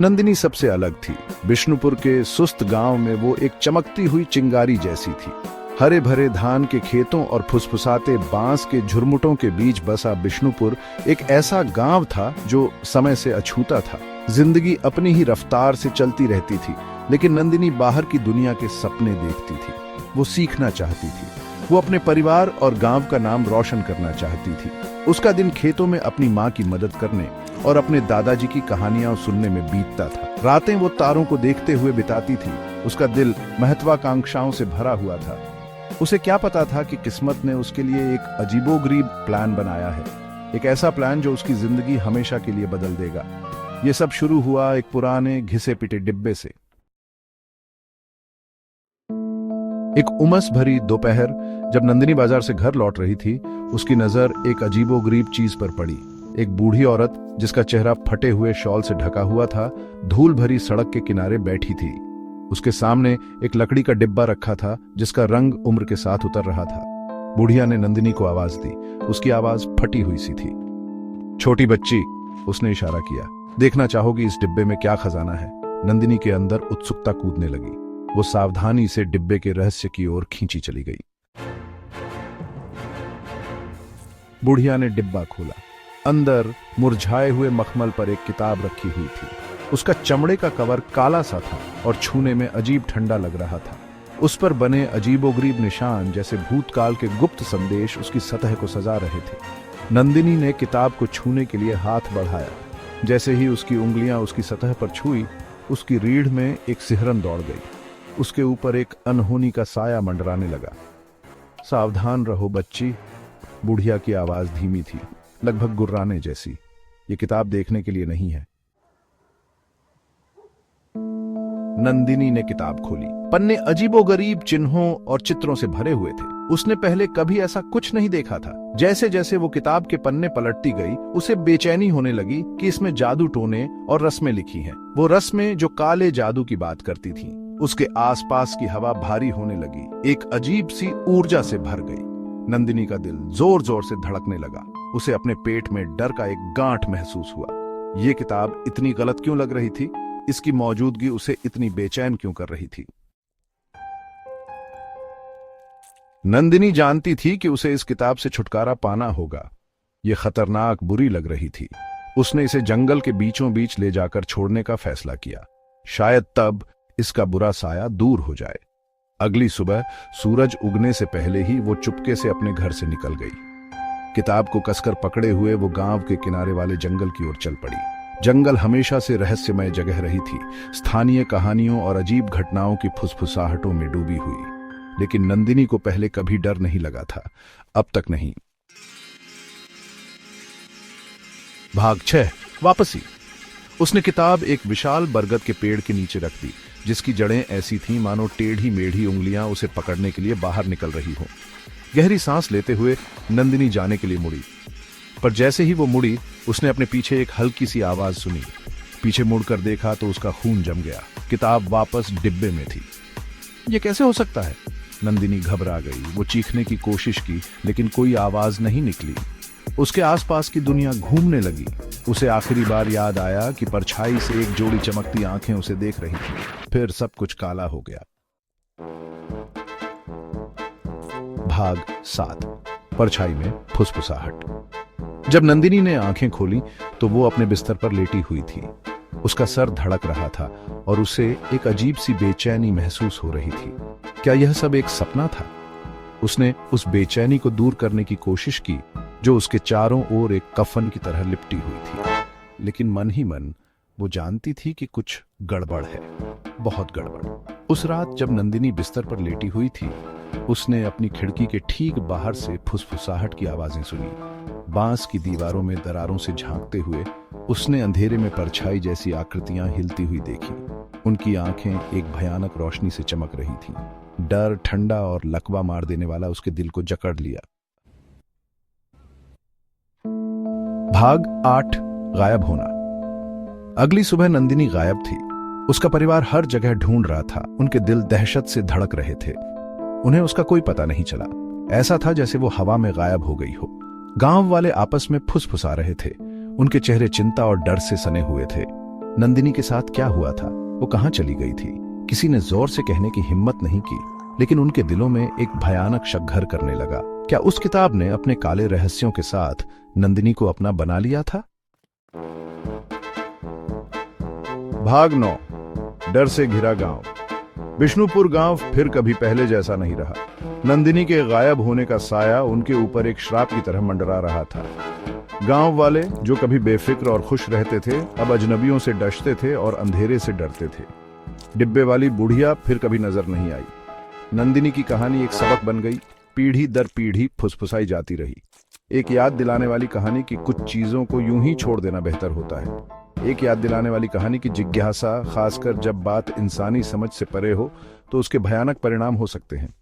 नंदिनी सबसे अलग थी। बिष्णुपुर के सुस्त गांव में वो एक चमकती हुई चिंगारी जैसी थी। हरे भरे धान के खेतों और फुसफुसाते बांस के झुरमुटों के बीच बसा बिष्णुपुर एक ऐसा गांव था जो समय से अछूता था। जिंदगी अपनी ही रफ्तार से चलती रहती थी, लेकिन नंदिनी बाहर की दुनिया के सपने देखती थी। वो सीखना चाहती थी, वो अपने परिवार और गांव का नाम रोशन करना चाहती थी। उसका दिन खेतों में अपनी माँ की मदद करने और अपने दादाजी की कहानियां सुनने में बीतता था। रातें वो तारों को देखते हुए बिताती थी। उसका दिल महत्वाकांक्षाओं से भरा हुआ था। उसे क्या पता था कि किस्मत ने उसके लिए एक अजीबोगरीब प्लान बनाया है, एक ऐसा प्लान जो उसकी जिंदगी हमेशा के लिए बदल देगा। ये सब शुरू हुआ एक पुराने घिसे पिटे डिब्बे से। एक उमस भरी दोपहर, जब नंदिनी बाजार से घर लौट रही थी, उसकी नजर एक अजीबोगरीब चीज पर पड़ी। एक बूढ़ी औरत जिसका चेहरा फटे हुए शॉल से ढका हुआ था, धूल भरी सड़क के किनारे बैठी थी। उसके सामने एक लकड़ी का डिब्बा रखा था जिसका रंग उम्र के साथ उतर रहा था। बुढ़िया ने नंदिनी को आवाज दी। उसकी आवाज फटी हुई सी थी। छोटी बच्ची, उसने इशारा किया, देखना चाहोगी इस डिब्बे में क्या खजाना है? नंदिनी के अंदर उत्सुकता कूदने लगी। वो सावधानी से डिब्बे के रहस्य की ओर खींची चली गई। बुढ़िया ने डिब्बा खोला। अंदर मुरझाए हुए मखमल पर एक किताब रखी हुई थी। उसका चमड़े का कवर काला सा था और छूने में अजीब ठंडा लग रहा था। उस पर बने अजीबोगरीब निशान जैसे भूतकाल के गुप्त संदेश उसकी सतह को सजा रहे थे। नंदिनी ने किताब को छूने के लिए हाथ बढ़ाया। जैसे ही उसकी उंगलियां उसकी सतह पर छुई, उसकी रीढ़ में एक सिहरन दौड़ गई। उसके ऊपर एक अनहोनी का साया मंडराने लगा। सावधान रहो बच्ची, बुढ़िया की आवाज धीमी थी, लगभग गुर्राने जैसी। ये किताब देखने के लिए नहीं है। नंदिनी ने किताब खोली। पन्ने अजीबोगरीब चिन्हों और चित्रों से भरे हुए थे। उसने पहले कभी ऐसा कुछ नहीं देखा था। जैसे जैसे वो किताब के पन्ने पलटती गई, उसे बेचैनी होने लगी कि इसमें जादू टोने और रस्में लिखी हैं। वो रस्में जो काले जादू की बात करती थीं। उसके आसपास की हवा भारी होने लगी, एक अजीब सी ऊर्जा से भर गई। नंदिनी का दिल जोर जोर से धड़कने लगा। उसे अपने पेट में डर का एक गांठ महसूस हुआ। ये किताब इतनी गलत क्यों लग रही थी? इसकी मौजूदगी उसे इतनी बेचैन क्यों कर रही थी? नंदिनी जानती थी कि उसे इस किताब से छुटकारा पाना होगा। यह खतरनाक बुरी लग रही थी। उसने इसे जंगल के बीचों बीच ले जाकर छोड़ने का फैसला किया। शायद तब इसका बुरा साया दूर हो जाए। अगली सुबह सूरज उगने से पहले ही वो चुपके से अपने घर से निकल गई। किताब को कसकर पकड़े हुए वो गांव के किनारे वाले जंगल की ओर चल पड़ी। जंगल हमेशा से रहस्यमय जगह रही थी, स्थानीय कहानियों और अजीब घटनाओं की फुसफुसाहटों में डूबी हुई। लेकिन नंदिनी को पहले कभी डर नहीं लगा था, अब तक नहीं। भाग 6, वापसी। उसने किताब एक विशाल बरगद के पेड़ के नीचे रख दी, जिसकी जड़ें ऐसी थीं मानो टेढ़ी मेढ़ी उंगलियां उसे पकड़ने के लिए बाहर निकल रही हों। गहरी सांस लेते हुए नंदिनी जाने के लिए मुड़ी, पर जैसे ही वो मुड़ी, उसने अपने पीछे एक हल्की सी आवाज सुनी। पीछे मुड़कर देखा तो उसका खून जम गया। किताब वापस डिब्बे में थी। ये कैसे हो सकता है? नंदिनी घबरा गई। वो चीखने की कोशिश की, लेकिन कोई आवाज नहीं निकली। उसके आसपास की दुनिया घूमने लगी। उसे आखिरी बार याद आया कि परछाई से एक जोड़ी चमकती आंखें उसे देख रही थी। फिर सब कुछ काला हो गया। भाग 7, परछाई में फुसफुसाहट। जब नंदिनी ने आंखें खोली तो वो अपने बिस्तर पर लेटी हुई थी। उसका सर धड़क रहा था और उसे एक अजीब सी बेचैनी महसूस हो रही थी। क्या यह सब एक सपना था? उसने उस बेचैनी को दूर करने की कोशिश की जो उसके चारों ओर एक कफन की तरह लिपटी हुई थी। लेकिन मन ही मन वो जानती थी कि कुछ गड़बड़ है, बहुत गड़बड़। उस रात जब नंदिनी बिस्तर पर लेटी हुई थी, उसने अपनी खिड़की के ठीक बाहर से फुसफुसाहट की आवाजें सुनी। बांस की दीवारों में दरारों से झांकते हुए उसने अंधेरे में परछाई जैसी आकृतियां हिलती हुई देखी। उनकी आंखें एक भयानक रोशनी से चमक रही थीं। डर ठंडा और लकवा मार देने वाला उसके दिल को जकड़ लिया। भाग 8, गायब होना। अगली सुबह नंदिनी गायब थी। उसका परिवार हर जगह ढूंढ रहा था। उनके दिल दहशत से धड़क रहे थे। उन्हें उसका कोई पता नहीं चला। ऐसा था जैसे वो हवा में गायब हो गई हो। गांव वाले आपस में फुसफुसा रहे थे। उनके चेहरे चिंता और डर से सने हुए थे। नंदिनी के साथ क्या हुआ था, वो कहां चली गई थी? किसी ने जोर से कहने की हिम्मत नहीं की, लेकिन उनके दिलों में एक भयानक शक घर करने लगा। क्या उस किताब ने अपने काले रहस्यों के साथ नंदिनी को अपना बना लिया था? भाग 9, डर से घिरा गांव। विष्णुपुर गांव फिर कभी पहले जैसा नहीं रहा। नंदिनी के गायब होने का साया उनके ऊपर एक श्राप की तरह मंडरा रहा था। गांव वाले जो कभी बेफिक्र और खुश रहते थे, अब अजनबियों से डरते थे और अंधेरे से डरते थे। डिब्बे वाली बुढ़िया फिर कभी नजर नहीं आई। नंदिनी की कहानी एक सबक बन गई, पीढ़ी दर पीढ़ी फुसफुसाई जाती रही। एक याद दिलाने वाली कहानी कि कुछ चीजों को यूं ही छोड़ देना बेहतर होता है। एक याद दिलाने वाली कहानी की जिज्ञासा, खासकर जब बात इंसानी समझ से परे हो, तो उसके भयानक परिणाम हो सकते हैं।